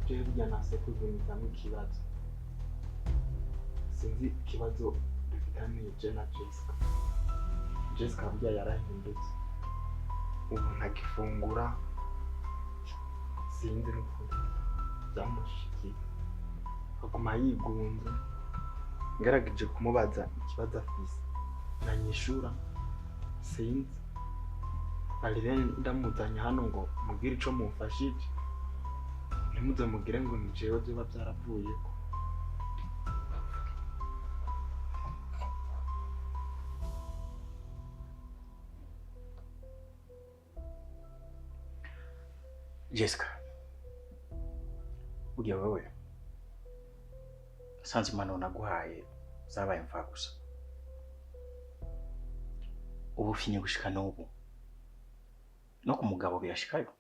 je burya nase kuzunizamo ikibazo sinzi ikibazo dufitaniye je na Jessica burya yarahindutse ubu ntagifungura sinzi n'ukuri byamushikiye aguma yigunze ngerageje kumubaza ikibazo afise nanyishura sinzi arire ndamuzanye hano ngo mubwire ico mumfashije ntimuze mugire ngo ni jewe byoba byaravuyeko Jessica, ugiye wewe sanze imano naguhaye zabaye mfa gusa ubu finye gushika n'ubu no ku mugabo birashikayo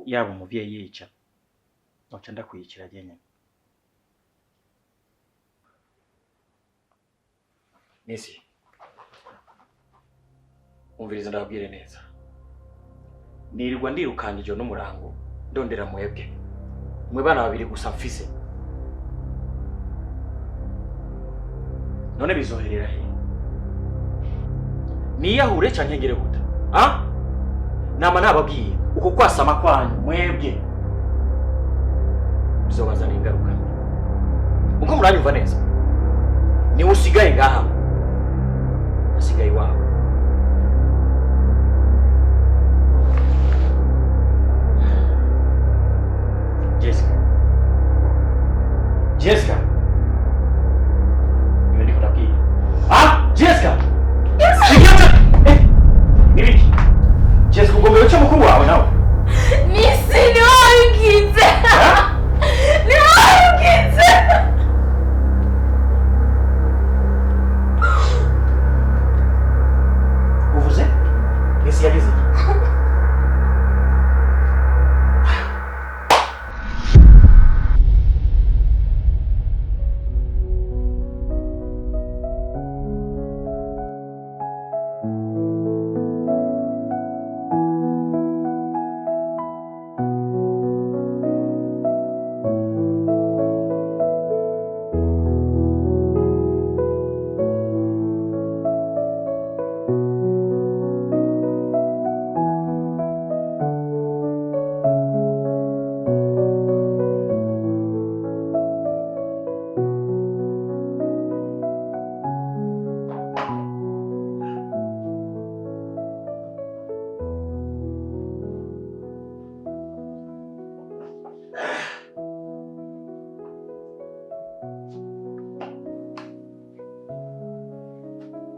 yaba umuvyeyi yica noca ndakwiyikira nyene Nisi umviriza ndabwire neza nirirwa ndirukangije n'umurango ndondera mwebwe mwe bana babiri gusa mfise none bizoherera he niyahure canke ngere guta nama nababwiye uko kwasama kwanyu mwebwe bizobazana ingaruka uko muranyumva neza ni usigaye ngaha asigaye wawe Jessica. Niwe ndiko ndabwira. Jessica. Yes. Nibiki? Jessica ugomba guca mukuru wawe nawe. Nisi ni warukize. Ni warukize. Uvuze? Nisi yagize.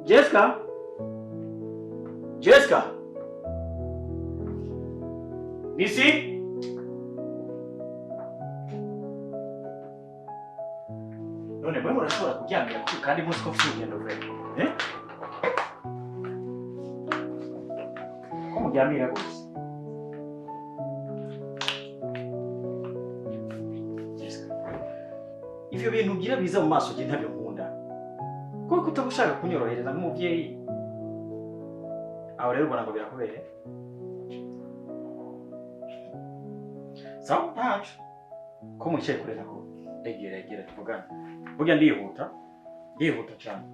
Jessica? Jessica? Nisi? None mwe murashobora kuryamira kandi muzi ko mfite urugendo rurerure. Ko muryamira gusa? Jessica. Ivyo bintu ugira biza mu maso je ntabyo nkunda. Kuko utabushaka kunyorohereza nk'umuvyeyi. Aho rero ubona ngo birakubere. Sawa ntacu. Ko mwicaye kure nako. Egera tuvugana. Burya ndihuta cyane.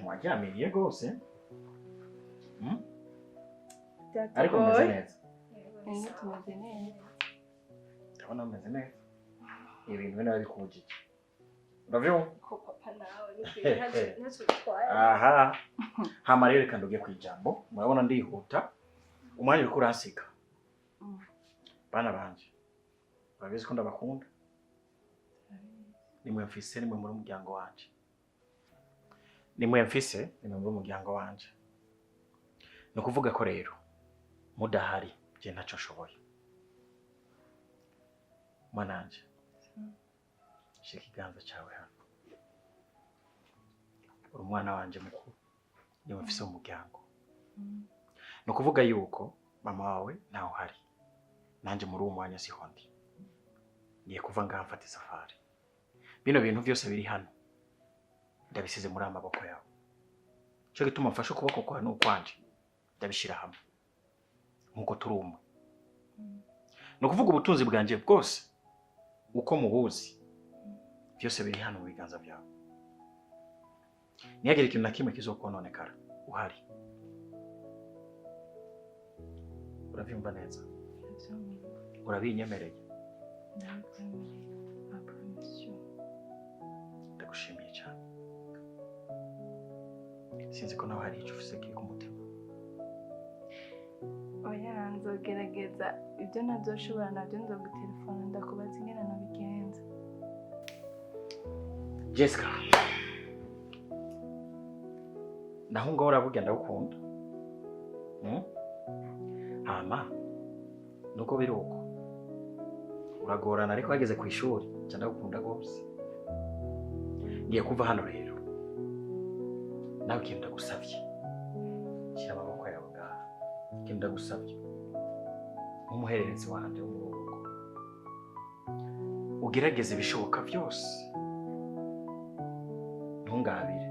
Mwaryamiriye rwose. Ariko meze neza. Tumeze neza. Ndabona meze neza. Ibintu bina bari kujije. Uravyumva? Ko papa nawe nitwe twaye. Hama rero reka ndoge kwijambo. Murabona ndihuta. Umwanya uri kurasika. Bana banje. Urabizi ko ndabakunda. Nimwe mfise nimwe muri umuryango wanje. Nimwe mfise nimwe muri umuryango wanje. No kuvuga ko rero mudahari je ntaco nshoboye. Mwananje. Shika ikiganza cyawe hano. Uri umwana wanje mukuru. Niwe mfise umuryango. No kuvuga yuko mama wawe ntaho hari. Nanje muri uwo mwanya siho ndi. Ngiye kuva ngaha mfata isafari. bino bintu byose biri hano ndabisize muri amaboko yawe. Cyo gituma mfashe ukuboko kwa n'ukwanje ndabishira hamwe nkuko turumwe. No kuvuga ubutunzi bwanje bwose uko mubuzi byose biri hano mu biganza byawe. Niyagire ikintu na kimwe kizokononekara uhari. Uravyumva neza? Urabinyemereye? Ndagushimiye cyane. Sinzi ko nawe hari icyo ufise kiri ku mutima. Oya, nzogerageza ibyo ntazoshobora nabyo nzogutelefona ndakubaza ingene nabigenza. Jessica, naho ngaho uravuga ndagukunda. Hama nuko biri uko uragorana ariko wageze ku ishuri nca ndagukunda rwose. Ngiye kuva hano rero nawe ikintu ndagusavye, shyira amaboko yawe ngaha. Ikintu ndagusavye nk'umuhererezi wanje wo mu rugo, ugerageze ibishoboka byose ntungabire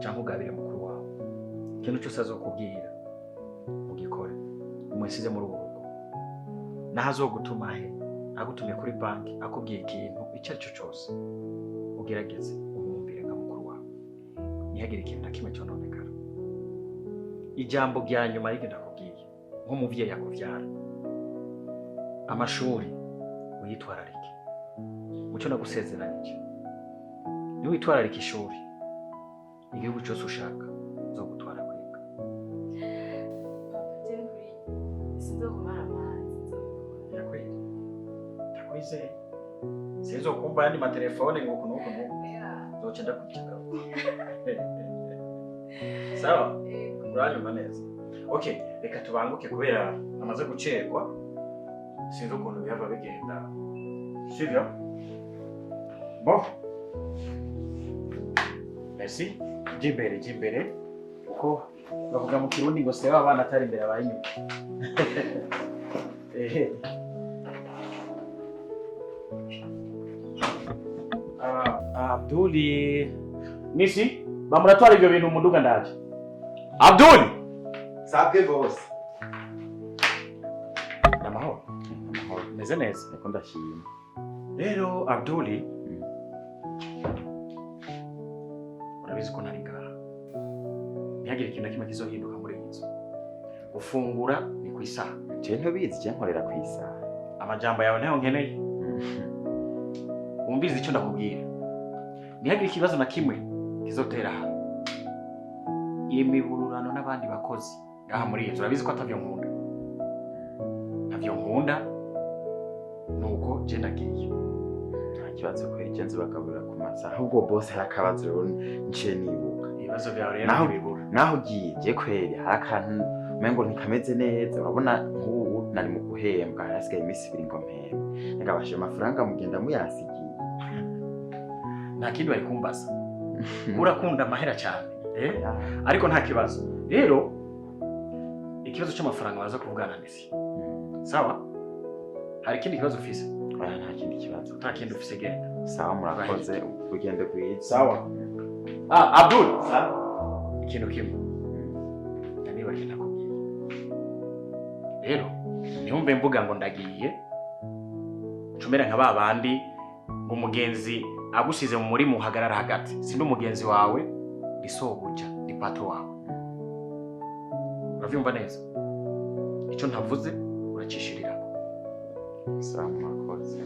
cyangwa ugabire mukuru wawe. Ikintu cyose azokubwira ugikore, umwesize muri ubu rugo. Naho azogutuma he, agutumye kuri banki akubwiye ikintu icyo ari cyo cyose, ugerageze umwumvire nka mukuru wawe. Ntihagire ikintu na kimwe cyononekara. Ijambo rya nyuma ryo ndakubwiye nk'umuvyeyi yakuvyara, amashuri uyitwararike. Mucyo nagusezeranyije, ni witwararike ishuri, igihugu cyose ushaka uzogutwara kwiga. Ndakwizeye. Sinzokumva yandi matelefone ngo kuno zoca ndakukiga. Sawa? Uranyumva neza? Okay, reka tubanguke kubera amaze gucerwa. Sinzi ukuntu bihava bigenda. Sivyo? Bon. Merci. Jimbere. Uko bavuga mu Kirundi ngo se abana atari imbere abayinyuma. Abduli. Nisi, bamuratwara ibyo bintu umuduga ndaje. Abduli! Sabwe bose. Namahoro. Meze neza. Niko ndashima. Rero Abduli, urabizi ko nari ngaha. Ntihagire ikintu na kimwe kizohinduka muri iyi nzu. Gufungura ni ku isaha. Je ntubizi, je nkorera ku isaha. Amajambo yawe ntayo nkeneye. Wumvise icyo ndakubwira. Ntihagire ikibazo na kimwe kizotera hano. Imibururano n'abandi bakozi ngaha muri iyi nzu, urabizi ko atavyo nkunda. Ntavyo nkunda nuko je ndagiye. Nta kibazo ko igenzi bagaburira ku masaha. Ahubwo boss hari akabazo rero nce nibuka. Ibibazo byawe rero ntibibura. Naho ugiye je kweri hari akantu umengo ntikameze neza. Urabona nk'ubu nari mu guhembwa, hasigaye iminsi 2 ngo mpembe. Nagabashe amafaranga mugenda muyasigiye. Nta kindi bari kumbaza. Urakunda amahera cyane. Ariko nta kibazo. Rero ikibazo cy'amafaranga baza kuvugana nisi. Sawa? Hari ikindi kibazo ufise? Oya, nta kindi kibazo. Nta kindi ufise genda. Sawa, murakoze. Ugende kwiza. Sawa. Abdul. Sawa. Ikintu kimwe. Niba genda kubwiye. Rero niyumve mvuga ngo ndagiye. Cumera nka babandi ngo umugenzi agusize mu muri muhagarara hagati. Sindi umugenzi wawe, isobuja, ni patro wawe. Uravyumva neza? Icyo ntavuze uracishirira. Sawa, murakoze.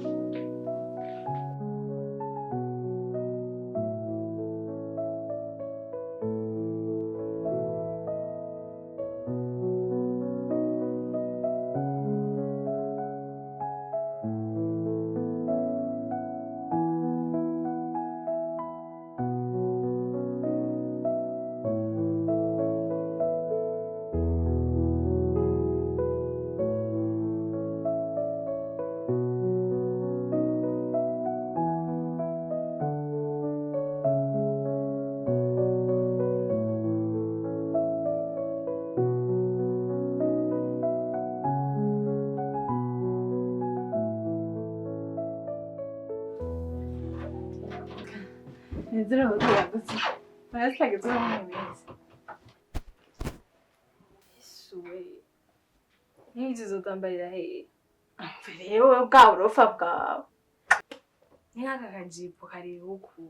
Nizere ko tuyagutse. Barasageze mu minsi. Isuwe. Ngize zotambarira he. Mfere wowe bwa urofa bwawe. Ni nk'aka kajipo kari huku.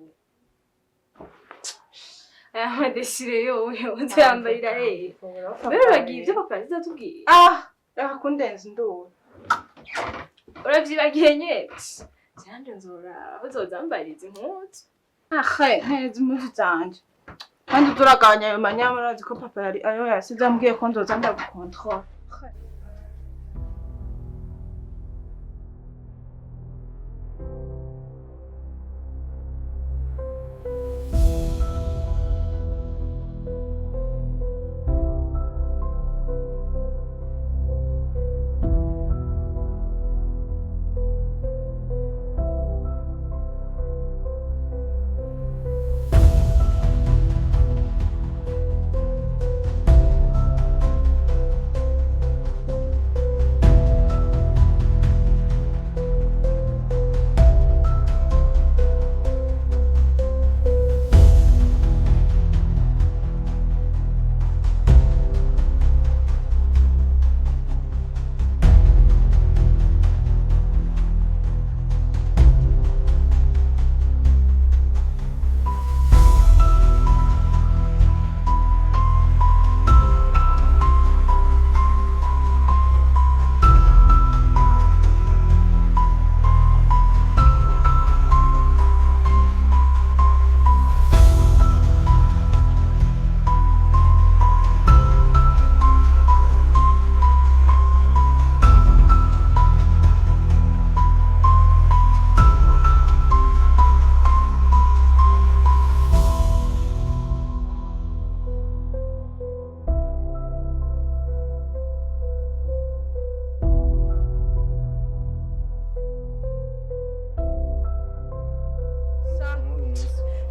Aya madeshire yowe uzambarira he. Wewe bagiye ibyo papa azatubwiye. Reka kundenza nduru. Uravyibagiye nyene. Cyanje nzora uzozambariza impuzu. Neza impuzu zanje. Kandi turaganya ayo manyamara ziko papa yari ayo yasize ambwiye ko nzoza ndagukontrola.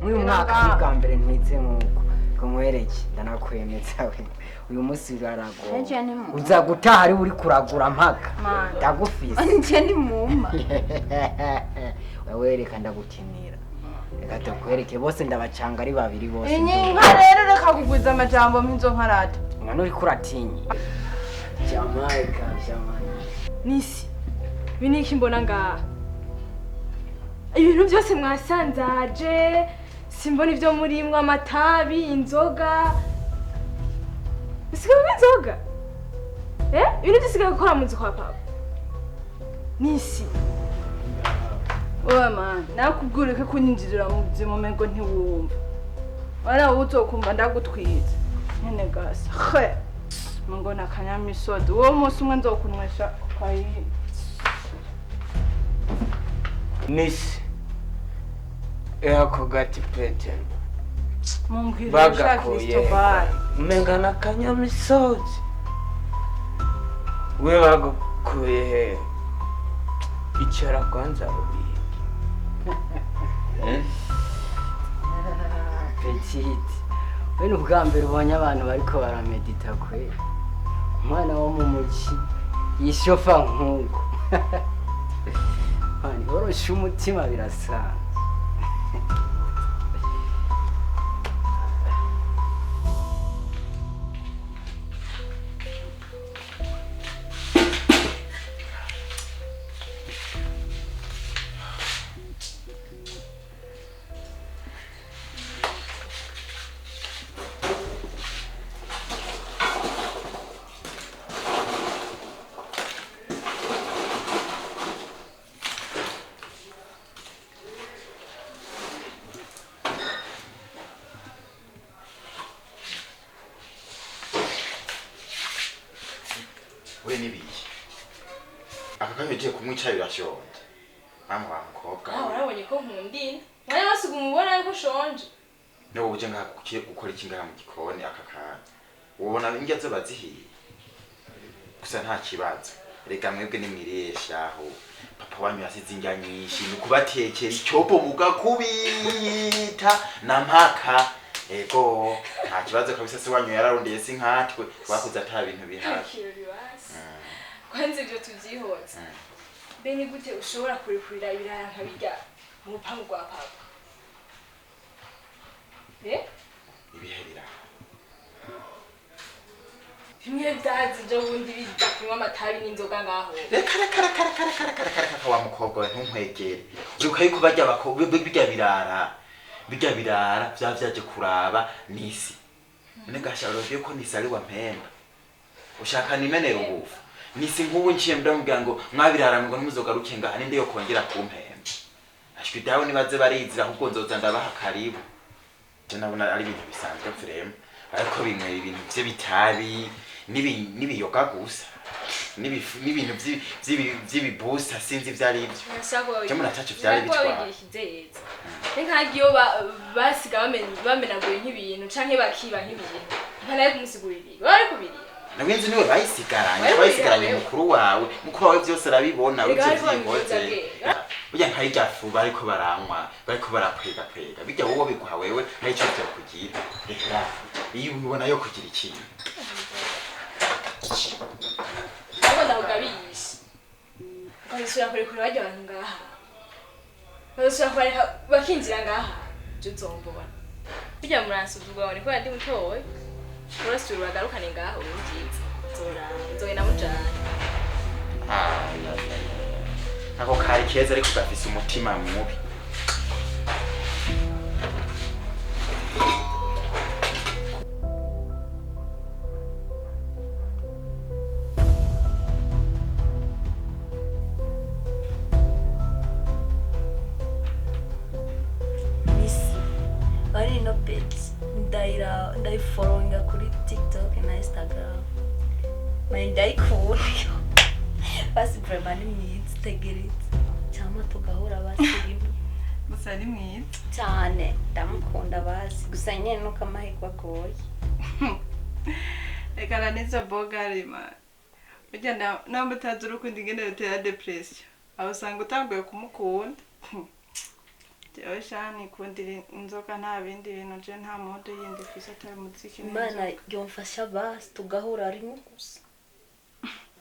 Uyu mwaka bwa mbere ntwitse nkuko kumwereke ndanakwemeza we uyu munsi urarago uza gutaha ari uri kuragura mpaka ndagufise Nje ni muma. wewe reka ndagukinira reka tukwereke bose ndabacanga ari babiri bose Inka rero reka kugwiza amajambo mpinzo nkarata. mwana uri kuratinyi Jamaica Nisi. Biniki mbona ngaha. Ibintu byose mwasanzaje. Simbona ivyo murimwe amatabi, inzoga. Bisigaye inzoga? Ibintu byisigaye gukora mu nzu kwa papa. Nisi. Oya man, nakubwira ko kunyinjirira mu buzima mengo ntiwumva. Wala uzokumva ndagutwiza. Nene gasa. Mungo nakanyamisodo. Uwo munsi umwe nzokunwesha kwa iyi. Nisi yako gati pete Mumbwira ushaka Cristobal. mengana kanyamisozi we bagukuye he icara kwanza rubiki petite we n'ubwa mbere ubonye abantu bariko baramedita kwe umwana wo mu muci yishofa nkungu Mani borosha umutima birasanzwe we nibiki akakanya ugiye kumwicara birashonje mama wa mukobwa Urabonye ko nkundina. Mwanya wasiga umubona yuko shonje. niwo uje ngaha gukora iki ngaha mu gikoni akakanya ubona indya zo bazihiye gusa nta kibazo reka mwebwe nimwiresha aho papa wanyu yasize indya nyinshi nukubatekera icyopo mugakubita na mpaka ego nta kibazo kabisa se wanyu yararondeye sinkatwe twakuze ata bintu bihari Kwanze ibyo tubyihoza. Bene gute ushobora kurikurira ibiraya nkabirya mu rupangu rwa papa? ibiherera bimwe byazi byo bundi bijya kunywa amatabi n'inzoga ngaho reka wa mukobwa we ntunkwegere uko yuko bajya abakobwa bijya birara byaje kuraba nisi none gasharo yuko nisi ari wa mpemba ushaka nimenera ubufu nisi nk'ubu nciye ndamubwira ngo mwabirara ngo numuzogaruke ngaha ninde yo kongera kumpemba ashwi dawe nibaze barizira ahubwo nzoza ndabaha karibu je nabona ari ibintu bisanzwe frame ariko binywera ibintu bye bitabi nibiyoga gusa n'ibintu by'ibibusa sinzi byari ibyo cyo munatacu byari bitwara nkagiyo basiga bamenaguye nk'ibintu canke bakiba nk'ibintu ntanaye kumusigurira bari kubiriya nawenzi niwe bayisigaranye mukuru wawe byose arabibona uvyo vyihoze burya nkayirya fu bariko baranywa bariko barakwega bijya wowe biguha wewe n'ico cyo kugira reka iyo ubona yo kugira ikintu abona ugabisha bazisura kure bajya abantu ngaha bazisura kure bakinjira ngaha tuzombona bijya muransuzugwa ni ko yandi mutowe urasura bagarukane ngaho ungize nzogenda mujana ako kari keza ariko gafise umutima mubi Ari no page ndai following kuri TikTok na Instagram. Ndai cool. Basi vraiment ni tegerit. Chama tugahura basirimu. gusa ari mwiza Cyane ndamukunda basi gusa nyene nuko amahirwe agoye. Ekana nizo bogarima. Ujya namba utazi urukundo ingene rutera depression. Aho usanga utanguye kumukunda. Jewe shani kundira inzoga nta bindi bintu je nta mode yindi fisa atari muziki Imana yomfasha basi tugahura ari gusa.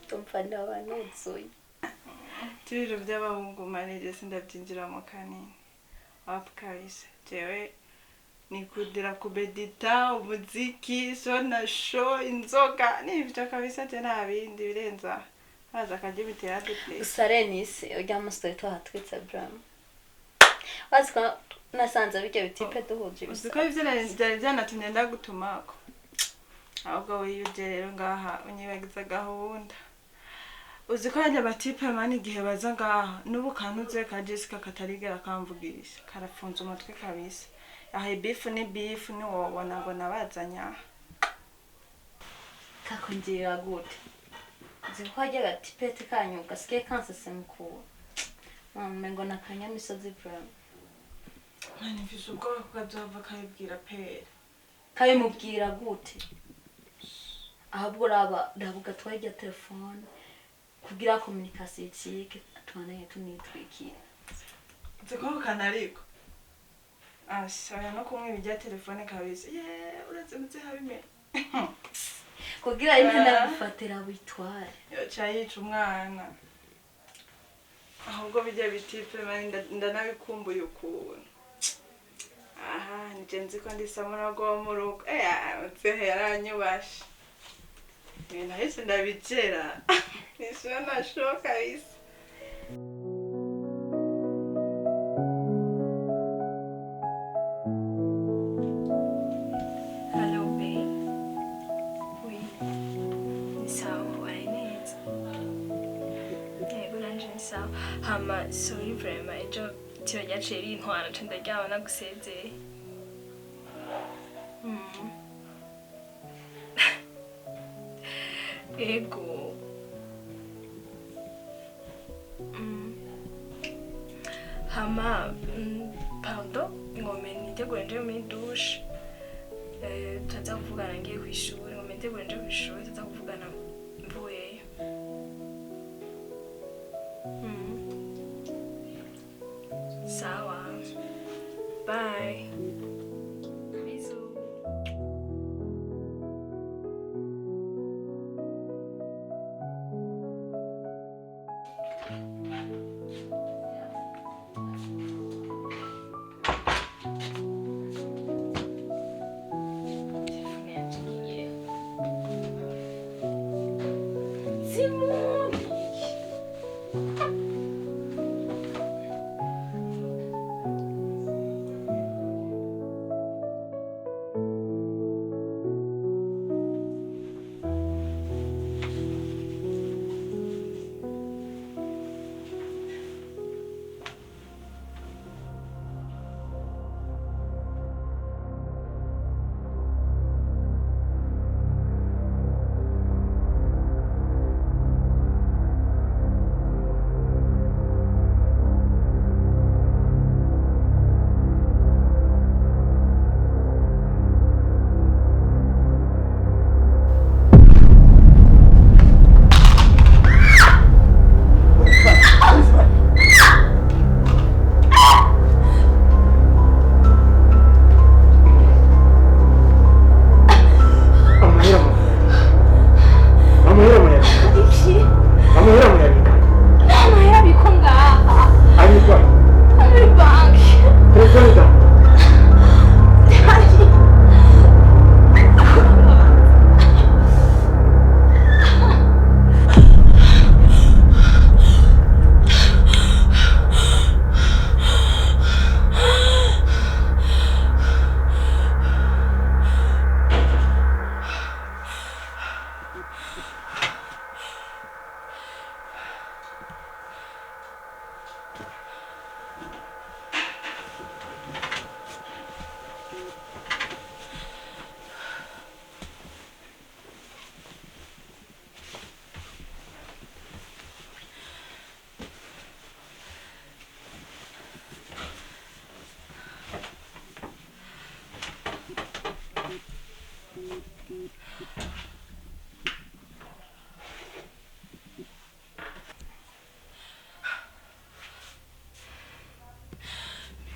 Tumfana abanuzuye. Tiro by'abahungu manije sindabyinjiramo kanini. Apu kabisa. Jewe nikudira kubedita umuziki sona show inzoga n'ibyo kabisa je nta bindi birenza. Haza kaje bitera depression. Usarenisi ujya musore twahatwitse Bram. Wasika nasanze bijya bitipe duhuje gusa. Uziko ivyo byari byanatumye ndagutumako. Ahubwo wiyuje rero ngaha unyibagiza gahunda. Uziko yajya batipe mani gihe baza ngaha nubu kanuze ka Jessica katarigera kamvugisha karafunze umutwe kabisa. Ahe beef ni wobona ngo nabazanya. Kakungira gute? Ziko hajya gatipete kanyuka sike kansese mukuru. Mengo nakanya misozi Bram. Mani mfise ubwoba ko azova kayibwira pere. Kayimubwira gute? Ahabwo ndavuga twajya telefone kugira communication ikike atwananye tunitwikira. Ziko kanariko. Ashaya no kumwe bijya telefone kabisa. Uraze mutse habime. Kugira imana gufatira witware. Yo chayica umwana. Ahubwo bijya bitipe mani ndanabikumbuye ukuntu. Aha, nje ko ndisamura go mu rugo. Mutse yaranyubasha. Ibintu hise ndabigera. Nisho nashoka kabisa. Hello, babe. Oui. Sawa, neza. Yego nanje sawa. Hama, sorry vraiment, ejo tiro ryaciye rintwara nca ndaryama nagusezeye. Ego. Hama, pardon, ngome nitegure nje muri douche. Tuza kuvugana ngiye kwishuri, ngome nitegure nje kwishuri, tuza kuvugana mvuyeyo. Sawa. Bye. Bisous.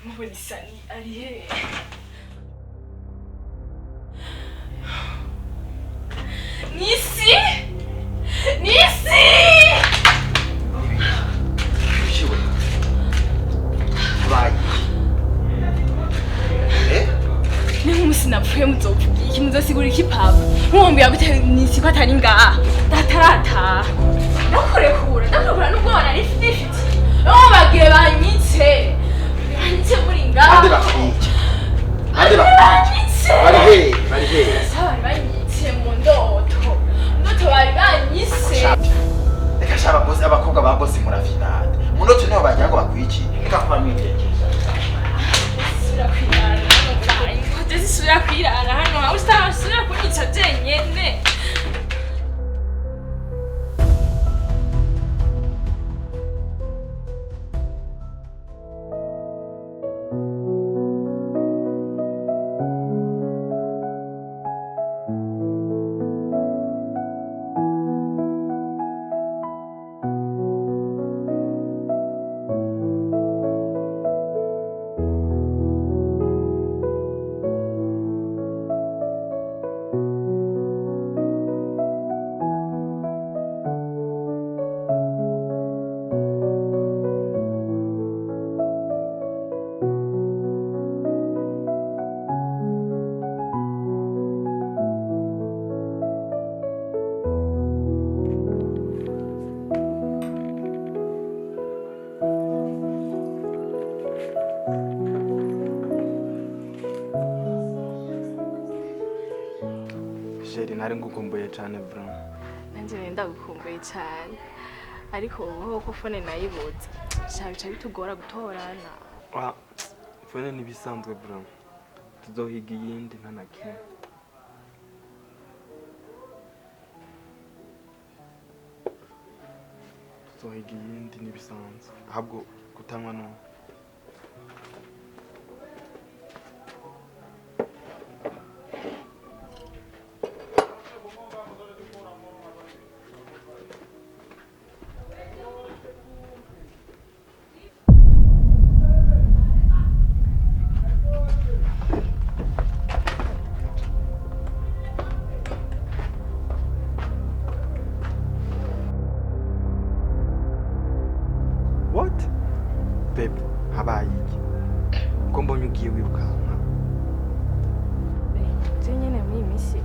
Mubulisani ari he? Nisi! Nisi! Ushiwe. Bayi. Ni musi napfuye muzovuga iki muzosigura iki papa? Nkumbi yagute nisi ko atari ngaha. Datarata. Ndakurekura nubwo nari fifty. Bagire banyitse. Banyitse muri ngaha. Ande bakwica. Bari he. Sawa banyitse mu ndoto. Ndoto bari banyise. Reka shaba boss abakobwa ba boss murafinade. Mu ndoto niho bajya ngo bakwici. Reka kuba mwitekereje. Sura kwirara hano aho ustasura kunyica jenyene. Sheri nari ngukumbuye cyane bro. Nanjye ndagukumbuye cyane. Ariko ubu ko phone nayibuze. Shabica bitugora gutorana. Phone ni bisanzwe bro. Tuzohiga iyindi ntanakimwe. Tuzohiga iyindi ni bisanzwe. Ahubwo kutanywa no. What? Babe, habaye iki? Ko mbonye ugiye wirukanka. Je nyene muri misi.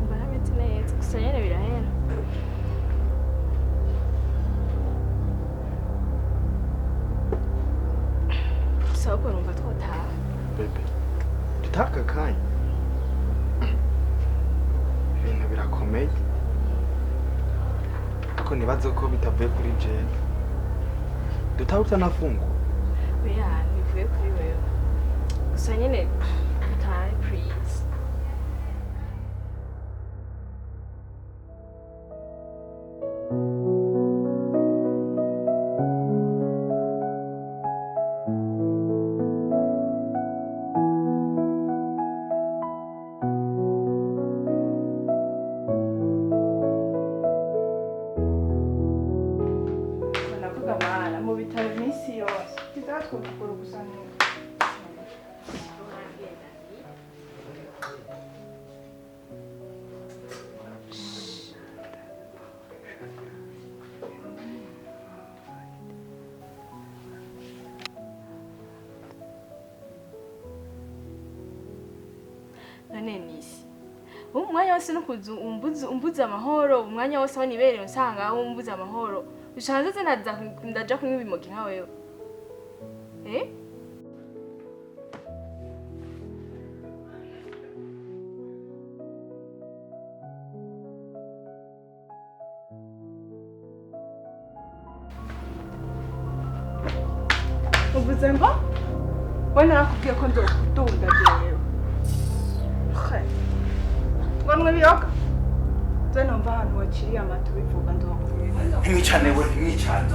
Mbarametse neza. Gusa nyene birahera. Soko numva twotaha. Babe, tutaka kanya. Ibintu birakomeye. Ako nibaze ko bitavuye kuri jewe. Dutahuta nafungu. Oya, nivuye kuri wewe. Gusa nyene utahe please. Navuga mana mu bitaro iminsi yose. Kizatwukura gusa neza. None nisi. Umwanya wose no kuzu umbuza amahoro, umwanya wose aho nibereye usanga aho umbuza amahoro. Bishanze zinaza ndaja kunywa ibimogi nka wewe. Uvuze ngo? Wewe narakubwiye ko nzokudunda jewe. Ngo nwe biyoga. Nze numva ahantu waciriye amata bivuga nzokubwira. Mwicane we, mwicane.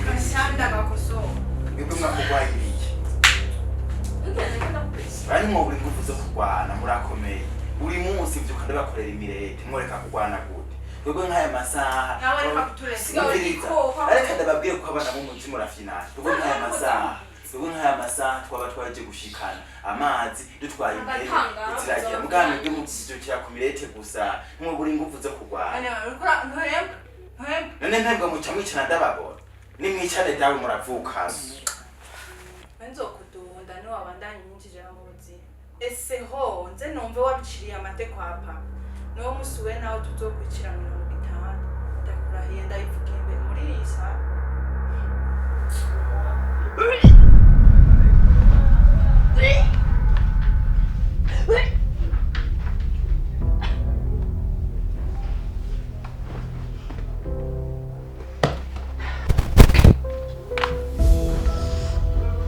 Kashanda gakoso. Mwebwe mwakugwaye ibiki? Bari mu buri ngufu zo kurwana murakomeye. Buri munsi vyuka ndabakorera imirete, mworeka kurwana gute. twebwe nk'aya masaha nawe reka kuturesiga Umviriza. Ariko ndababwiye ko abana b'umutima urafinana twebwe nk'aya masaha twaba twaje gushikana amazi dutwaye impere ziragira muganga bwe muzijukira ku mirete gusa nk'uburi ingufu zo kurwana none ntebwa muca mwicana ndababona nimwicane dawe muravuka nzokudunda niwabandanya inyinjije mu buzima ese ho nze numve wabiciriye amate kwa papa niwo musi we nawe tuzokwicira 50 ndakurahiye ndayivuga imbere muri iyi saha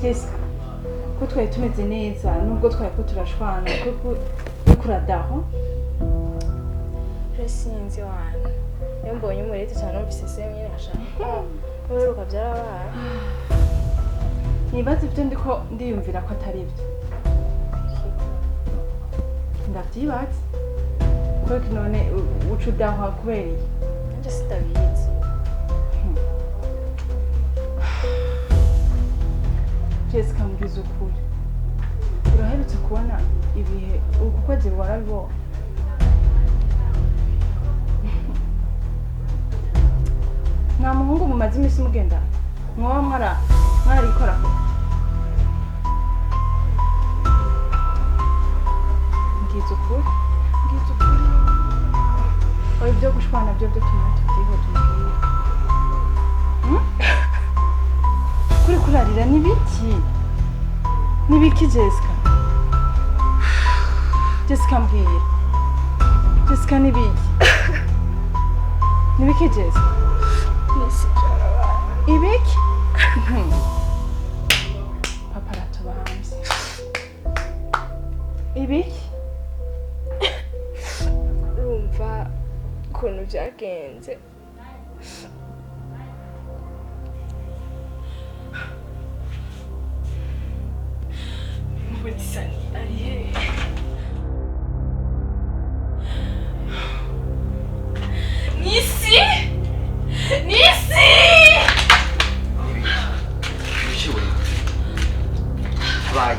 Jessica, ko twari tumeze neza nubwo twari ko turashwana kuko kuradaho sinzi wana iyo mbonye umurete cyane numvise se nyine ashaka uheruka byarabaye nibaza ibyo ndiko ndiyumvira ko atari byo ndavyibaza kuko none uca udaha kubera iki nanjye sitabizi Jessica mbwiza ukuri uraherutse kubona ibihe uku kwezi warabibona nta muhungu mumaze iminsi mugenda mwoba mwarikora mbwiza ukuri oya ibyo gushwana byo tuma tubyiho tumubwire kuri kurarira nibiki Jessica mbwira Jessica nibiki Jessica nisi byarabaye ibiki papa aratubanze ibiki urumva ukuntu byagenze Sani ari hehe Nisi Ibishiwe bayi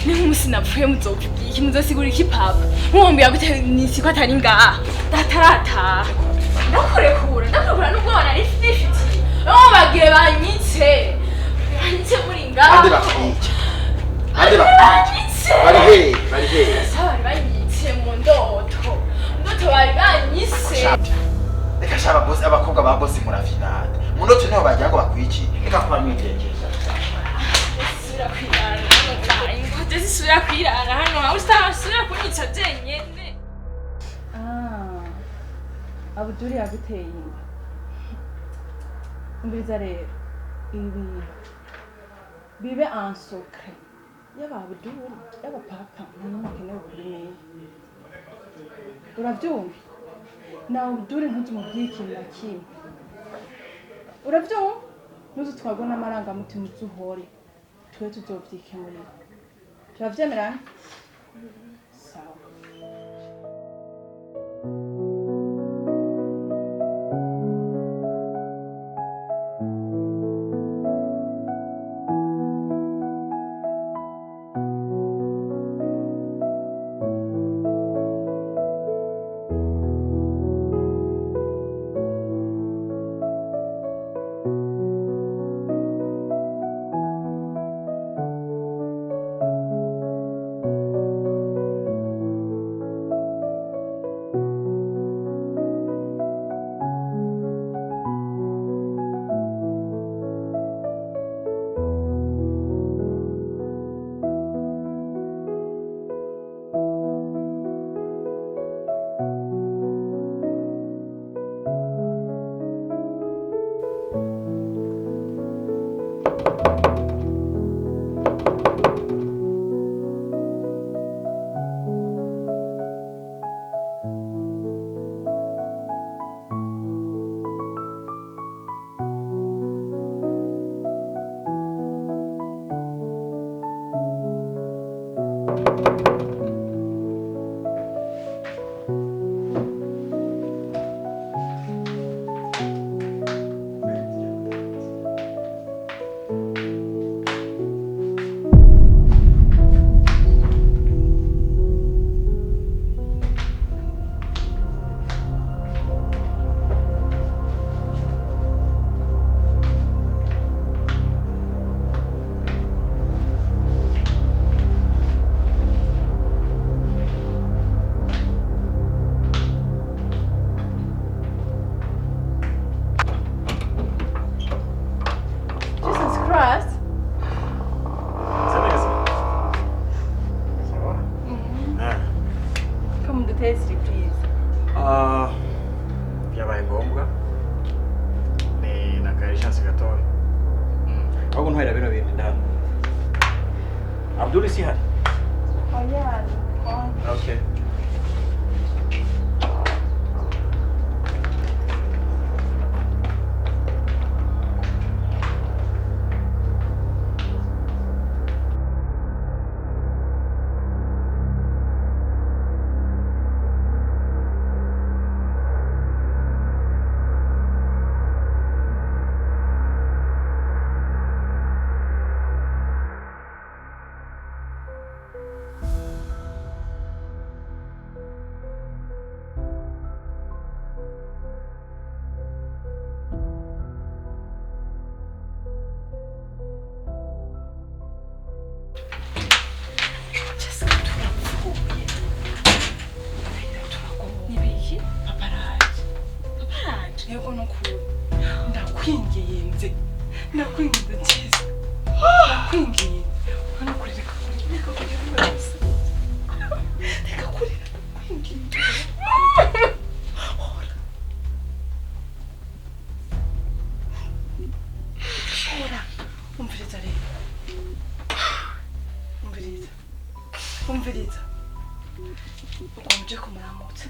n'umunsi napfuye muzovuga iki muzosigura iki papa nkumbuye gute Nisi ko atari ngaha datarataha ndakurekura nubwo nari nifitiye bagiye banyitse muri ngaha ande bakwica bari hehe bari banyitse mu ndoto bari banyise reka shaba boss abakobwa ba boss murafinana mu ndoto niho bagira ngo bakwici reka kuba mwitekereje sura kwirana hano aho ustasura kunyica jenyene Abuduri yaguteye inda umbiza rero ibi bibe en secret yaba Abuduri yaba papa nta kenewe kuri meye uravyumva nawe Abuduri ntuzumubwiye ikintu na kimwe uravyumva ntuzutwagwa n'amarangamutima uzuhore twe tuzovyikemurira turabyemerana sawa Ahubwo ntwera bino bintu ndani. Abdul si hari. Oya. Okay. umviriza ukonje kumuramutsa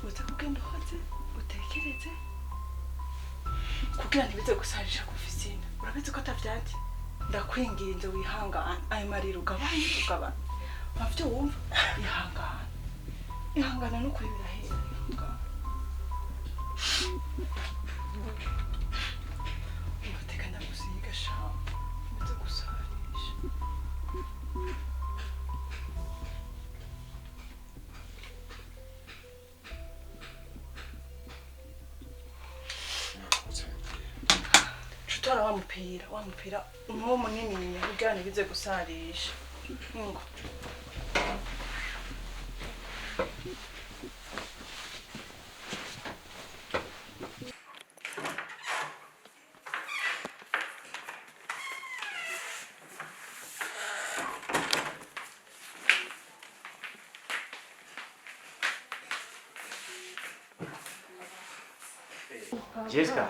uza kugenda uhoze utekereze kugira ntibize gusarisha ku ofisine urabizi ko atavyati ndakwinginze wihangana ayo mariro ugabanya mavyo wumva ihangana no kuri birahera ubatekanya gusiga shaho bize gusarisha Tora wa mupira umwo munini yabigana bize gusarisha ngo Jessica,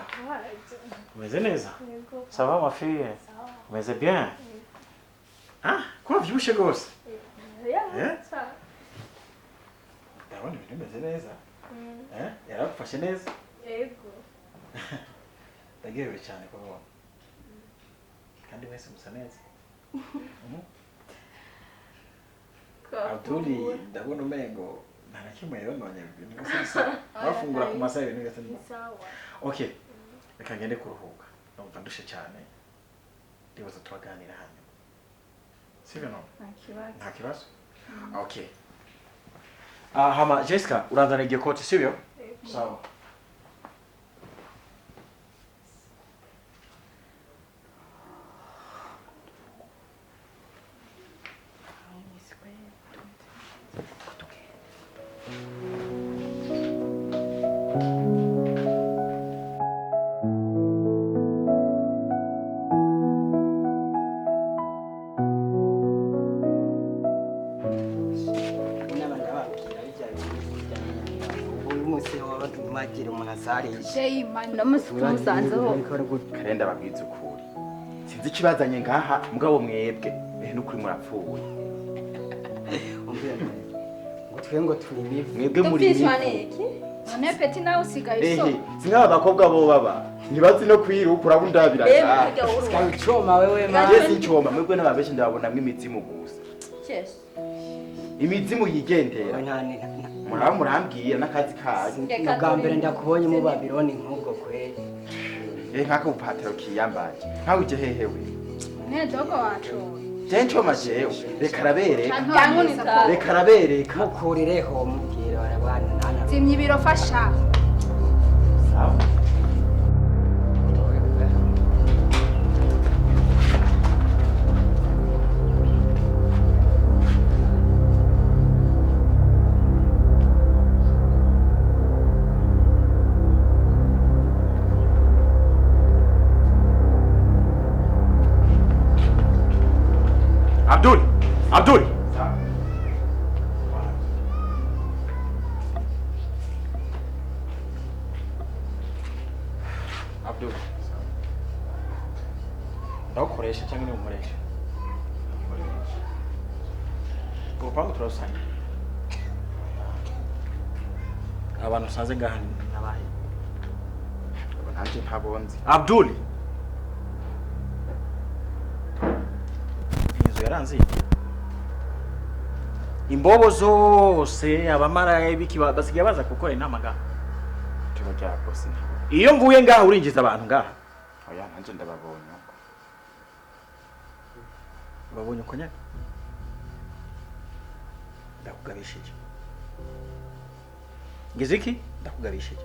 umeze neza? Ça va ma fille? Umeze bien? Ah, quoi vyibushe gose? Ndabona ibintu bimeze neza. Yaragufashe neza? Yego. Ndagerewe cyane kubona. Kandi mwese musa neza. Abduli, ndabona umengo ntarakimwe yononye ibintu byose. Bafungura ku masaha ibintu byose ni sawa. Okay. Reka ngende kuruhuka. Numva ndushe cyane. Ndibaza turaganira hano. Sivyo no? Nta kibazo. Okay. Hama Jessica, uranzana igiye kote sivyo? Sawa. Karenda babwiza ukuri sinzi ikibazanye ngaha mugabo mwebwe n'ukuri murapfuye ngo twe ngo turi mivu mwebwe muri None peti nawe usigaye so. Singa abakobwa bo baba ntibazi no kwiruka urabundabira Sikaye icoma wewe ma Yes icoma mwebwe n'ababeshi ndabona mw'imizimu gusa Yes. imizimu yigendera murambwira n'akazi kazi ubwa mbere ndakubonye mu Babyloni nk'ubwo kweli nk'ako upatero kiyambaje nkawe uje hehewe Ne dogo wacu. je ncoma jewe reka arabereka mukurireho mubwira barabana nana Zimya ibiro fasha. sawa Abdul! Abdul! ndawukoresha cyangwa niwe unkoresha urupangu turasanga abantu usanze ngaha nabahe nanjye ntabonzi Abdul inzu yaranzi imbobo zose abamaraya biki basigaye baza gukora inama ngaha tubajya bose iyo mvuye ngaha urinjiza abantu ngaha oya nanjye ndababonye babonye uko nyine ndakugabishije ngeze iki ndakugabishije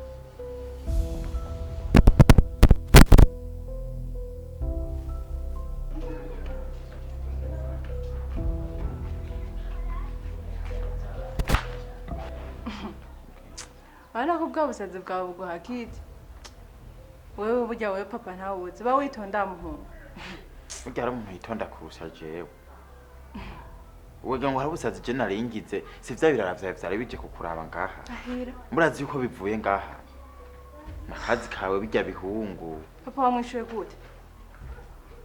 Wala ko bwa busazi bwawe buguhakije. Wewe burya wewe papa ntawuzi. Ba witonda muhungu. burya ari umuntu yitonda kurusha jewe wega ngo harabusazi je naringize si vya biraravya vyari bije kukuraba ngaha Ahira. murazi yuko bivuye ngaha nakazi kawe bijya bihungu Papa wamwishuye gute?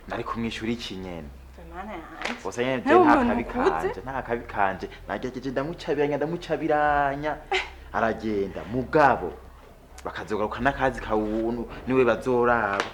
nari kumwishura iki nyene Mana yanjye. bose nyene Nawe umuntu nta kabi kanje nagejeje ndamucabiranya aragenda mugabo bakazogaruka n'akazi kawunu niwe bazoraba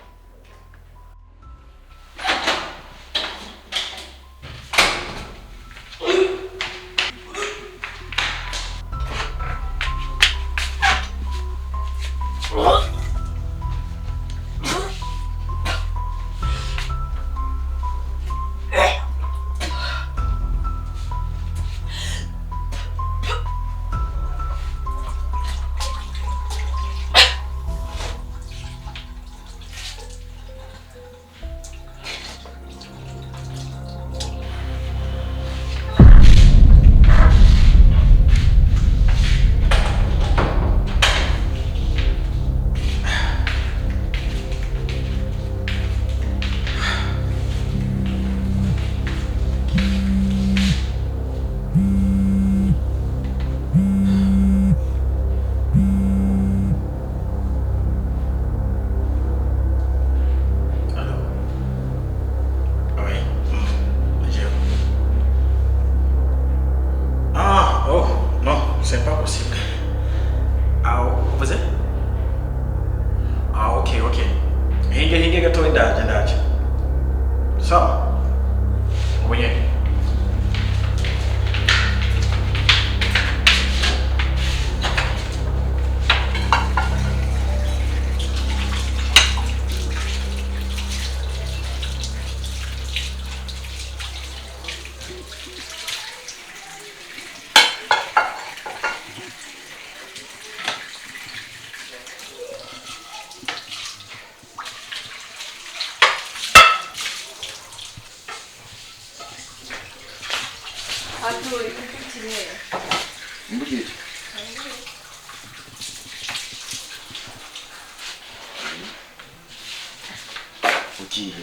ugiye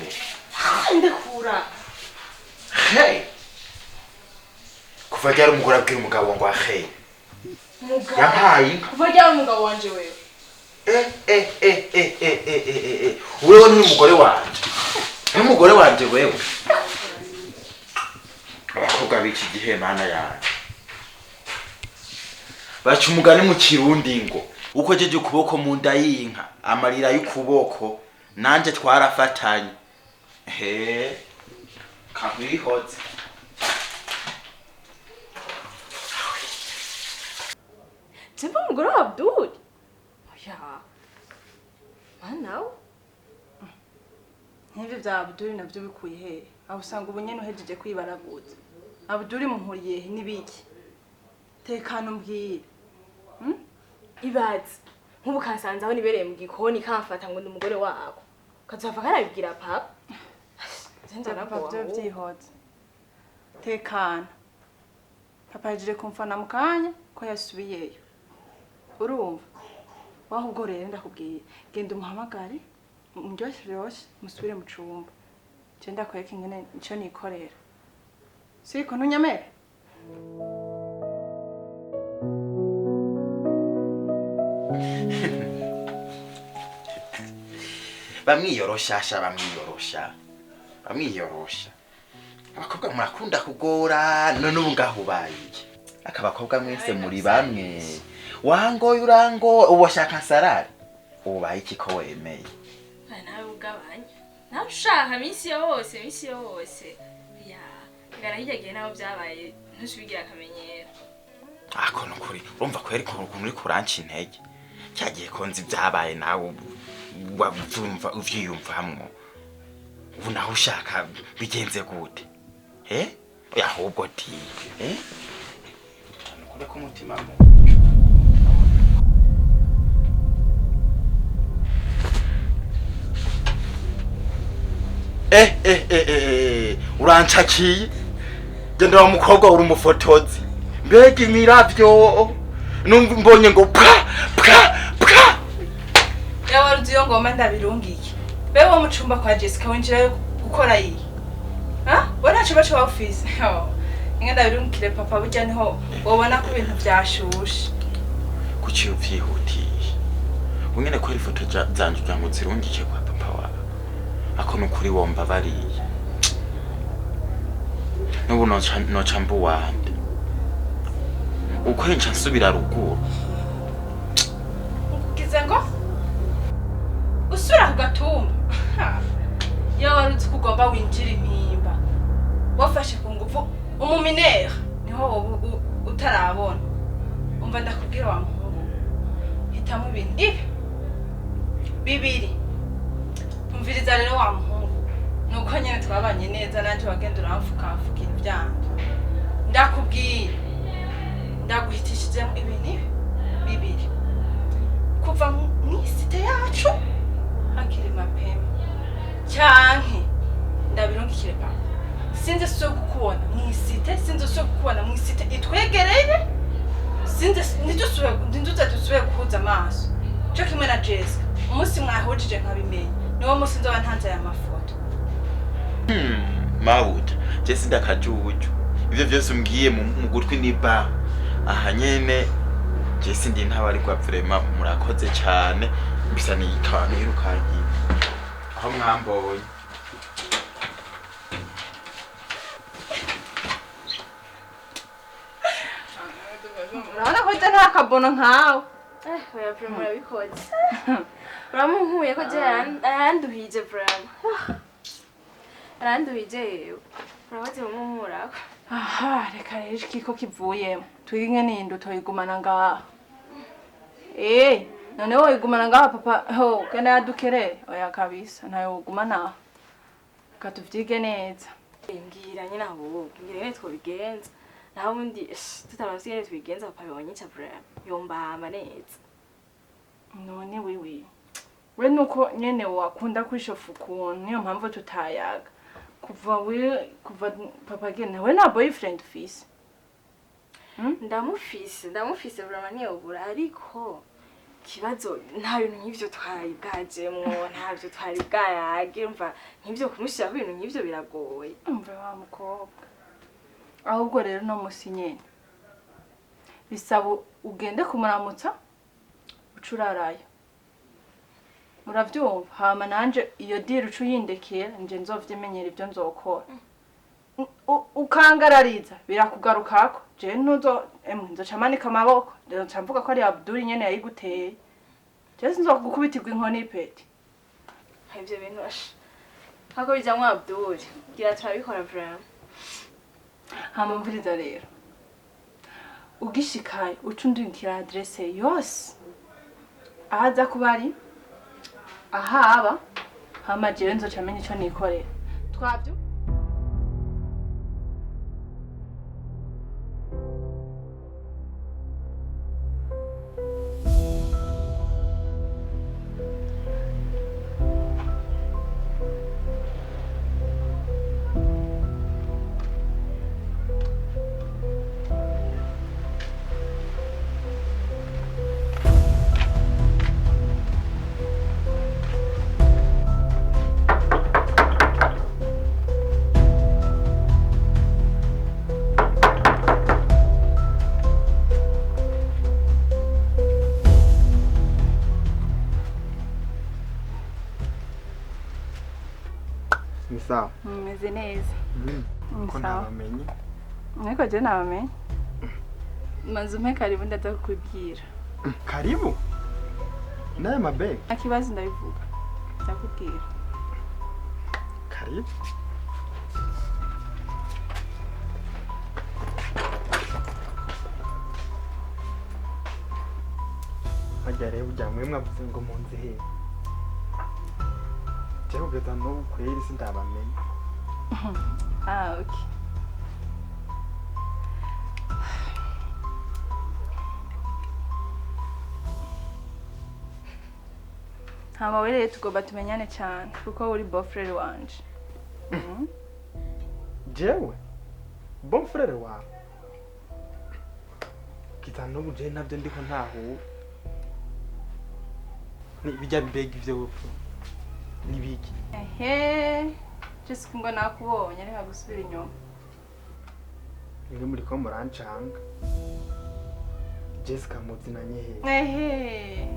Ndakura. hey kuva ryari umugore abwira umugabo ngo hey Mugabo. yampaye Kuva ryari umugabo wanje wewe? wewe ni umugore wanje n'umugore wanje wewe abakobwa b'iki gihe mana yanjye baca umugani mu kirundi ngo uko jeje ukuboko mu nda y'inka amarira y'ukuboko nanje twarafatanye kabirihoze Simba umugore wa Abdul. Oya. Mana. Nibyo bya Abdul navyo bikuye he? Aho usanga ubunyene uhejeje kwibaraguza. Abdul muhuriye he nibiki? Tekano mbwira. Ibazi. Nkubu kansanze aho nibereye mu gikoni kamfata ngo ndi umugore wako. Kazava karabibwira papa. Zenza papa byo byihoze. Tekana. Papa yaje kumfana mu kanya ko yasubiyeyo. Urumva? Wahubwo rero ndakubwiye genda umuhamagare umuryoshye musubire mu cumba. Je ndakweka ingene nico nikorera. Siko ntunyemere? bamwiyorosha amwiyorosha abakobwa murakunda kugora none ubu ngaho ubaye iki akabakobwa mwese muri bamwe wangoye urango ubashaka sarari ubaye iki ko wemeye nawe ugabanya nawe ushaka minsi yose ya ngana hirya gihe nawe byabaye ntusubigira akamenyero ako nukuri urumva kweri ko muri kuranca intege cyagiye konzi byabaye nawe wumva uvyiyumvamwo ubu naho ushaka bigenze gute oya ahubwo ti nukuri ko umutima mo urancakiye genda wa mukobwa uri umufotozi mbega imiravyo numva mbonye ngo pwa yawe ruziyo ngoma ndabirungiye bewe mu cumba kwa Jessica winjira gukora iyi we ntaco baco wa office inga ndabirungikire papa burya niho wobona ko ibintu vyashushe kuki uvyihutiye ungene ko ifoto zanje kugira ngo zirungike kwa papa wawe ako nukuri womba bariye nubu noca mbu wande uko nca nsubira ruguru ugize ngo usura ku gatumba iyo warutse kugomba winjira impimba wafashe ku ngufu umuminera niho wowe utarabona umva ndakubwira wa muhungu hitamo ibintu ibi bibiri umviriza rero wa muhungu nuko nyene twabanye neza nanje wagenda uramfukamfuka ivyanje ndakubwira ndaguhitishijemo ibintu bibiri kuva mw'isite yacu hakiri mapema cyanke ndabirungikire papa sinzi so kukubona mw'isite itwegereye sinzi ntidusubiye guhuza amaso cyo kimwe na Jessica umunsi mwahujije nkabimenya niwo munsi nzoba ntanze aya mafoto mabuja Jessica ndakajuju ivyo vyose umbwiye mu gutwi niba aha nyene Jessica ndi ntabarigwa vraiment murakoze cyane bisa ni ikanu irukangiye aho mwambonye urabona ko nta kabono nkawe oya vraiment urabikoze uramunkuye ko je aranduhije vraiment aranduhije yewe urabaze mumumurako reka rero ikiko kivuyemo twige n'indi utoyigumana ngaha noneho woyigumana ngaha papa genda yadukere oya kabisa ntayo wogumana aha reka tuvyige neza mbwira nyine ahubwo mbwira nyine twobigenza naho ubundi tutaronse nyine twigenza papa yonyica vraiment yombama neza none we nuko nyene wakunda kwishofa ukuntu niyo mpamvu tutayaga kuva papa agenda we nta boyfriend ufise ndamufise vraiment niyobura ariko kibazo nta bintu nk'ivyo twari bwajemwo ntavyo twari bwayage umva nk'ivyo kumushyiraho ibintu nk'ivyo biragoye umva wa mukobwa ahubwo rero no musi nyene bisaba ugende kumuramutsa ucurarayo muravyumva hama nanje iyo diri ucu yindekera nje nzovyimenyera ivyo nzokora ukangarariza birakugarukako je nzoca manika amaboko nzoca mvuga ko ari Abdul nyene yayiguteye je sinzokukubitirwa inkoni y'ipeti ivyo bintu hako bijamwo Abdul gira turabikora vraiment hama mviriza rero ugishikaye uca undungikira adresse yose ahaza kuba ari ahaba hama jewe nzoca menya ico nikorera twavyo Ni sawa. Meze neza. Ko ntabamenye. Ariko je nabamenye. Manzi umpe karibu ndaza kukubwira. Karibu? Naye mabeg. Akibazo ndabivuga. Ndakubwira. Karibu. Hajya rero ujya mwe mwavuze ngo munzi he. Jewe ugeza n'ubu kweri sindabamenye. Okay. Hama wewe tugomba tumenyane cyane kuko uri boyfriend wanje. Jewe? Boyfriend wawe? Kita n'ubu je nabyo ndiko ntaho. Ni bijya bibega ivyo bupfu. Nibiki? Just ngo nakubonye reka gusubira inyuma. Ni muri ko murancanga. Jessica muzinanye he?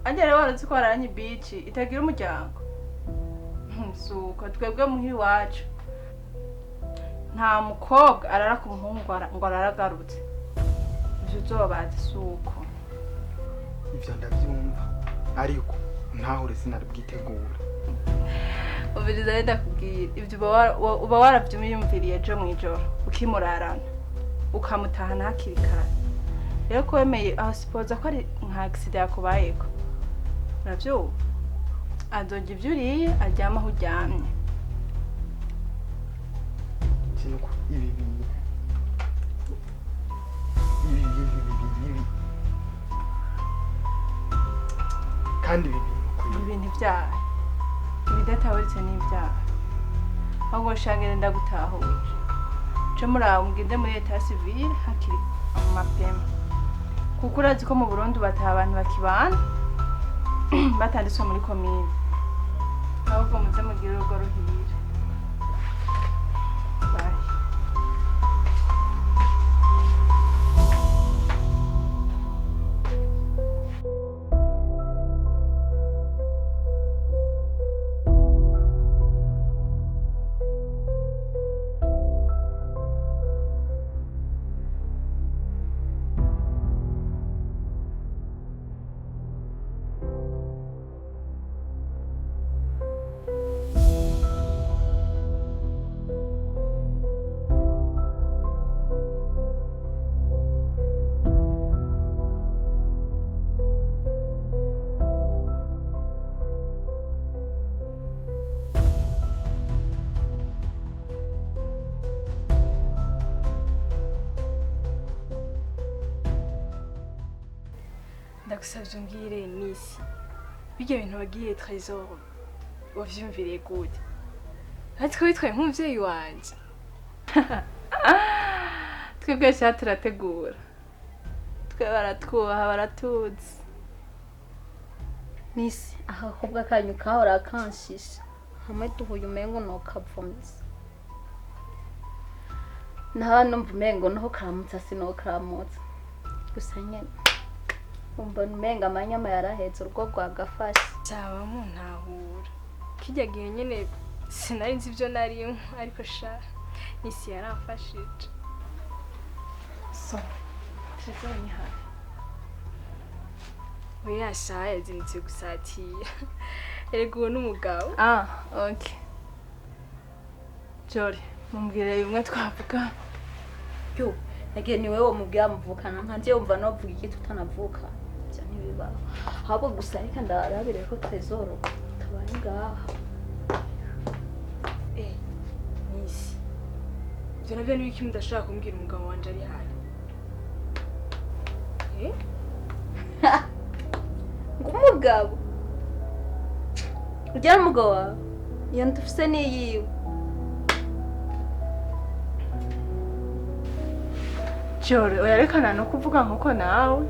Ajya rero waruzi ko waranye beach itagira umuryango. Suko twebwe muhiri wacu. Nta mukobwa arara ku muhungu ngo araragarutse. Ivyo zobazi suko. Ivyo ndavyumva. Ariko ntahure sinarubwitegura. Ubiriza renda kubwira ivyo uba waravyumviriye ejo mwijoro ukimurarana ukamutahana hakiri kare. Rero ko wemeye aho sipoza ko ari nka accident yakubayeko. Navyo azoga ivyo uriye aryama aho uryamye. Kinuko ibi kandi ibintu byaha ibidataburitse n'ibyaha ahubwo shangire ndagutahuje cyo muraho mugende muri leta civile hakiri amapema kuko urazi ko mu Burundi bataha abantu bakibana batanditswe muri komine ahubwo muze mugire urugo ruhire. Bye. Ndagusabye umbwire Nisi bijya bintu wagiye Trésor wavyumviriye gute ati ko witwaye nk'umuvyeyi wanje twebwe turategura twe baratwubaha baratuzi. Nisi akakobwa kanyu kahora kanshisha hamwe duhuye umengo no kavomisa naha numva umengo noho karamutsa sino karamutsa gusa nyene umva umenga amanyama yarahetse urugo rwagafashe cyaba mu ntahura kijya gihe nyene sinari nzi ivyo nari ariko sha Nisi yaramfashije. So Trésor ni hafi oya sha yazinze gusatira erega uwo n'umugabo. Okay Jori mumbwire bimwe twavuga. Yo nagiye niwe wo mubwira muvukana nkanje umva no vuga iki tutanavuka cyane bibaho habo gusa reka ndarabire ko Trésor tabari ngaha. Nisi ivyo navyo ni iki mudashaka kumbwira umugabo wanje ari hano ngumugabo ujya umugabo wawe iyo ndufise niyiwe Jori oyarekana no kuvuga nkuko nawe.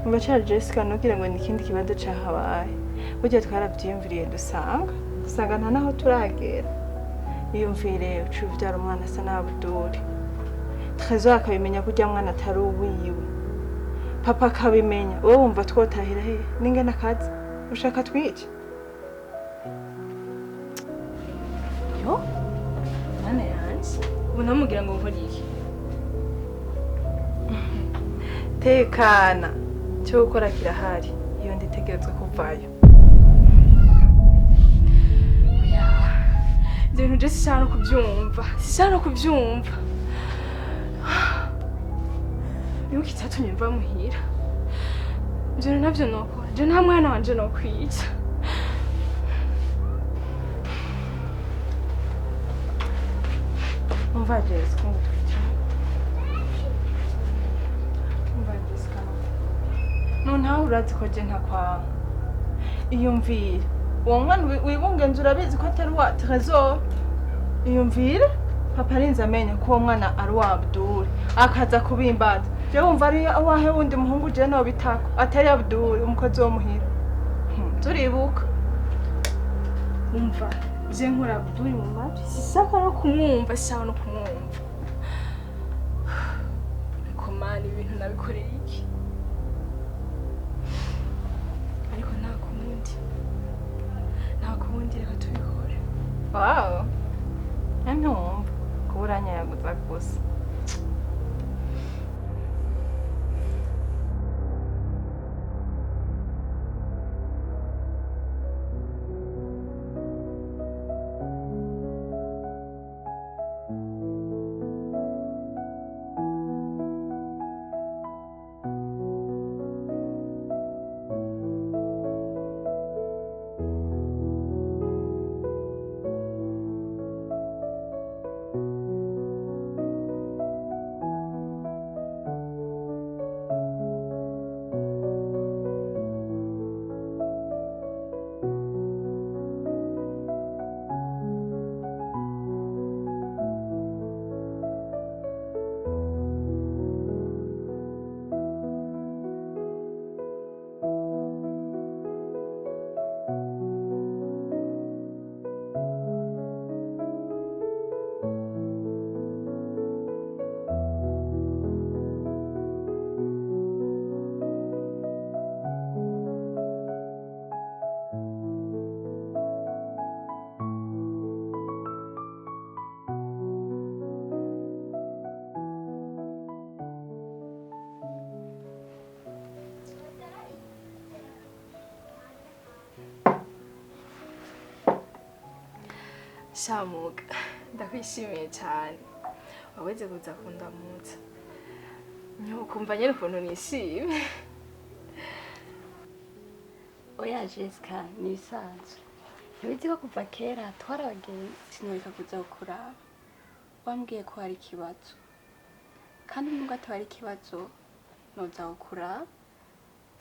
Ubachara Jessica nukire ngo nikindi kibazo cahabaye. Burya twaravyiyumviriye dusanga nta naho turagera. Iyumvire ucuvyara umwana asa n'abuduri. Trezor akabimenya ko ujya mwana atari uwiwe papa akabimenya wowe wumva twotahira he ninge nakazi ushaka twice yo mwana yanjye ubu namubwira ngo nkore iki tekana cyo gukora kirahari iyo nditegerezwe kuvayo ibyo bintu byose sishaka no kubyumva yuko icyatumye mva muhira ibyo bintu nabyo nokora je nta mwana wanje nokwica umva Jess ko ngutwica umva Jess no ntawe urazi ko je ntakwanga iyumvire uwo mwana wibungenze urabizi ko atari wa Trezor iyumvire papa arinze amenya ko uwo mwana ari wa Abdul akaza kubimbaza je wumva ari awahe wundi muhungu je no bitako atari Abdul umukozi wo muhira turibuka umva je nkora Abdul mu matwi sishaka no kumwumva ariko mani ibintu nabikoreye iki ariko nta kundi reka tubikore wow ntumva kubura nyayaguza gusa Shamuga ndakwishimiye cyane waweze kuza kundamutsa nyokumva nyene ukuntu nishimye oya Jessica nisanzwe ntibizi ko kuva kera twarabagenzi sinoreka kuza kuraba wambwiye ko hari ikibazo kandi nubwo atari ikibazo noza kuraba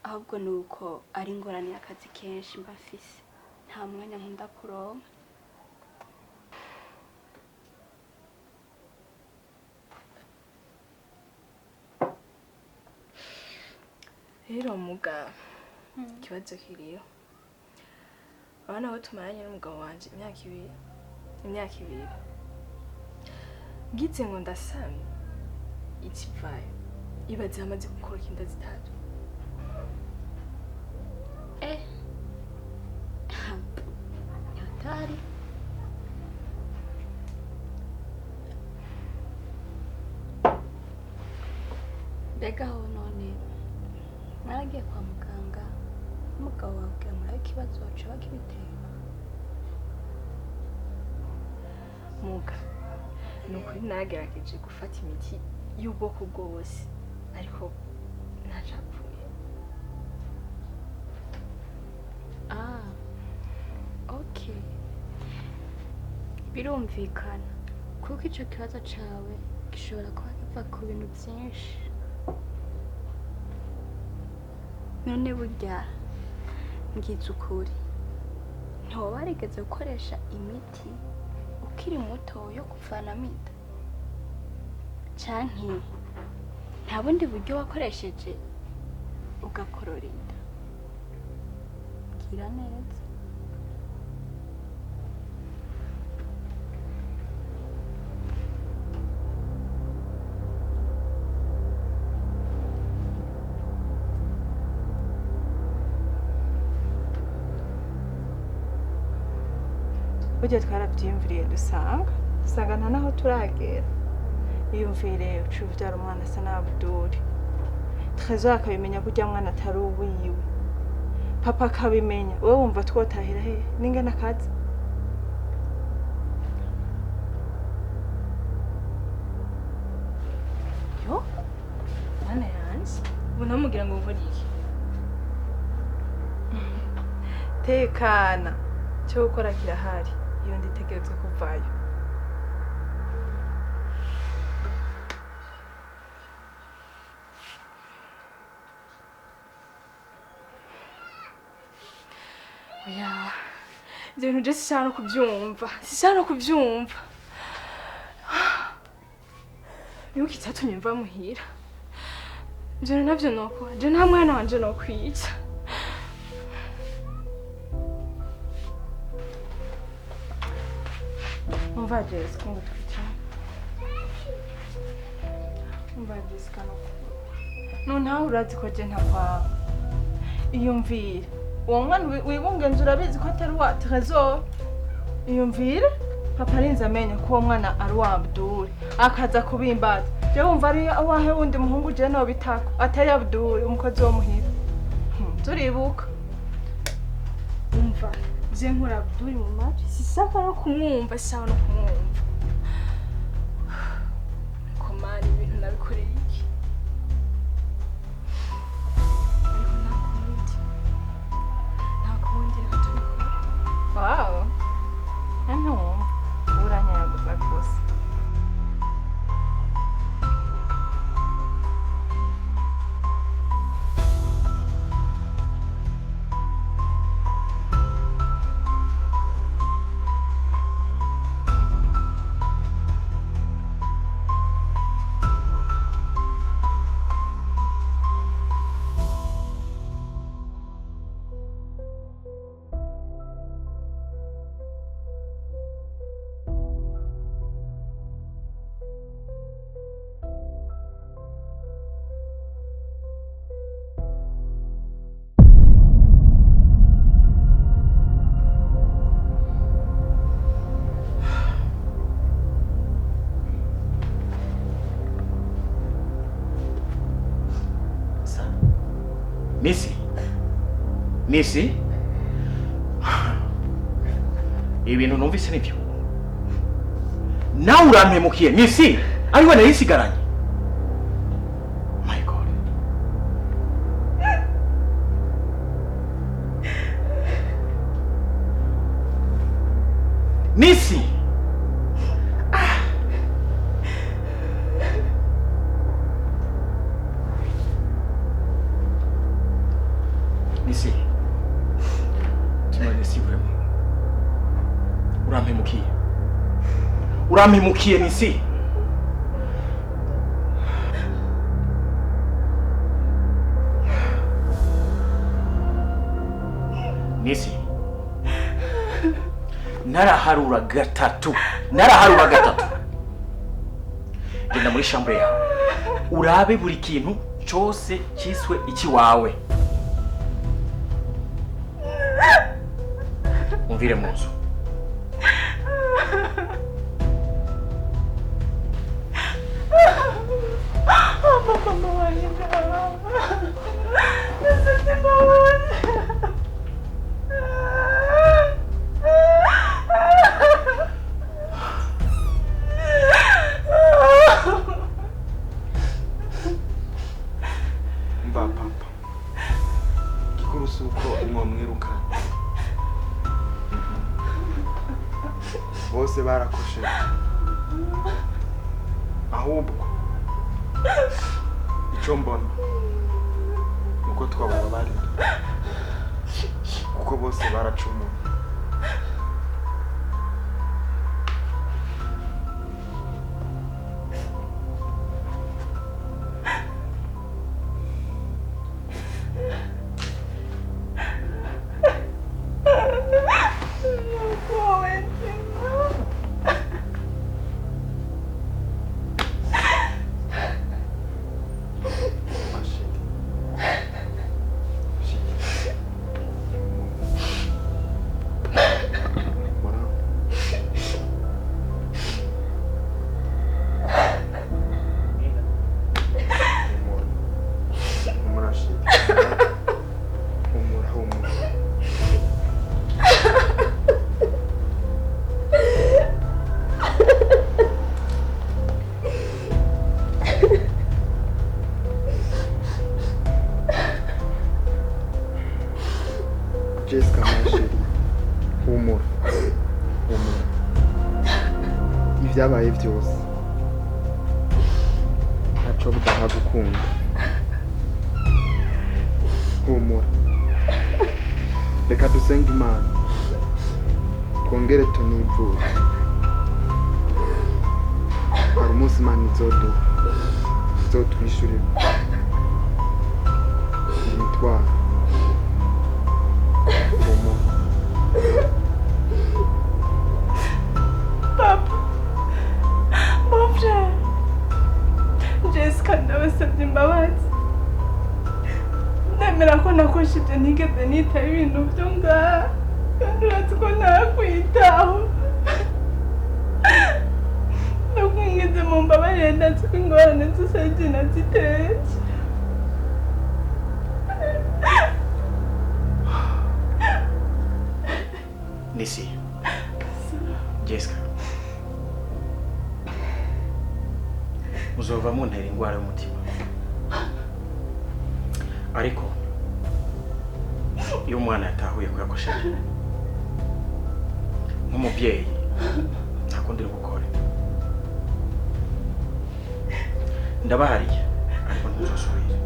ahubwo nuko ari ingorane y'akazi kenshi mbafise nta mwanya nkunda kuronka rero muga ikibazo kiriyo abana bo tumaranye n'umugabo wanje imyaka ibiri ngize ngo ndasamye ikivayo ibaze hamaze gukora inda zitatu yatari mbega aho none naragiye kwa muganga umugabo wabwira murabe ikibazo wacu bakibitera muga ni ukuri nagerageje gufata imiti y'ubwoko bwose ariko ntacapfuye okay birumvikana kuko ico kibazo cawe gishobora kuba kiva ku bintu byinshi none burya ngize ukuri ntoba warigeze gukoresha imiti ukiri muto yo kuvanamo inda canke nta bundi buryo wakoresheje ugakorora inda gira neza burya twarabyiyumviriye dusanga nta naho turagera. Iyumvire uciye ubyara umwana asa na Abdul, Trezor akabimenya ko ujya mwana atari uwiwe, papa akabimenya, wowe wumva twotahira he n'ingana akazi? Yo mwana yanjye ubu ntamugira ngo nkore iki? Tekana cyo gukora kirahari, iyo nditegerezwa kuvayo. Oya, ibyo bintu je sishaka no kubyumva. Yuko icyatumye mva muhira. Ibyo bintu navyo noko, je nta mwana wanje no kwica. Umva Jessica ngo twicara. Umva Jessica no nawe urazi ko je ntakwawe. Iyumvire uwo mwana wibungenze urabizi ko atari wa Trezor. Iyumvire papa arinze amenya ko uwo mwana ari wa Abdul akaza kubimbaza. Je wumva ari awahe wundi muhungu je no bitako atari Abdul umukozi wo muhira. Turibuka. Umva je nkura Abdul mu matwi sishaka no kumwumva. Komani ibintu nabikoreye iki? Wow. Ano, uranya gusa. Nisi? Ibintu numvise nibyo. Nawe urampemukiye Nisi? Ariwe narisigaranye. My God. Nisi? Nisi? Urampemukiye Nisi? Nisi? Naraharura gatatu. Genda muri chambre yawe. Urabe buri kintu cyose cyiswe iki wawe. Umvire mu nzu. Mba papa. Gikuru suko mwamwirukana. Bose barakoshe. Ahubwo icyo mbona nuko twababarira kuko bose baracumuye. ibyabaye byose ntaco bidaha gukunda humura reka dusenge imana twongere tunivure hari umunsi imana izotwishyurira imitwaro humura. Papa, mon frère, Jessica ndabasabye imbabazi. Ndemera ko nakoshije ntigeze nitaho ibintu byo ngaha, kandi urazi ko ntakwitaho. Ndakwingize mu mbabarire ndazi ko ingorane zose zitezwe. Nisi. Jessica. Uzova muntera ingwara y'umutima. Ariko iyo umwana yatahuye ko yakosheje nk'umubyeyi nta kundi uri gukora. Ndabahariye ariko ntuzosubire.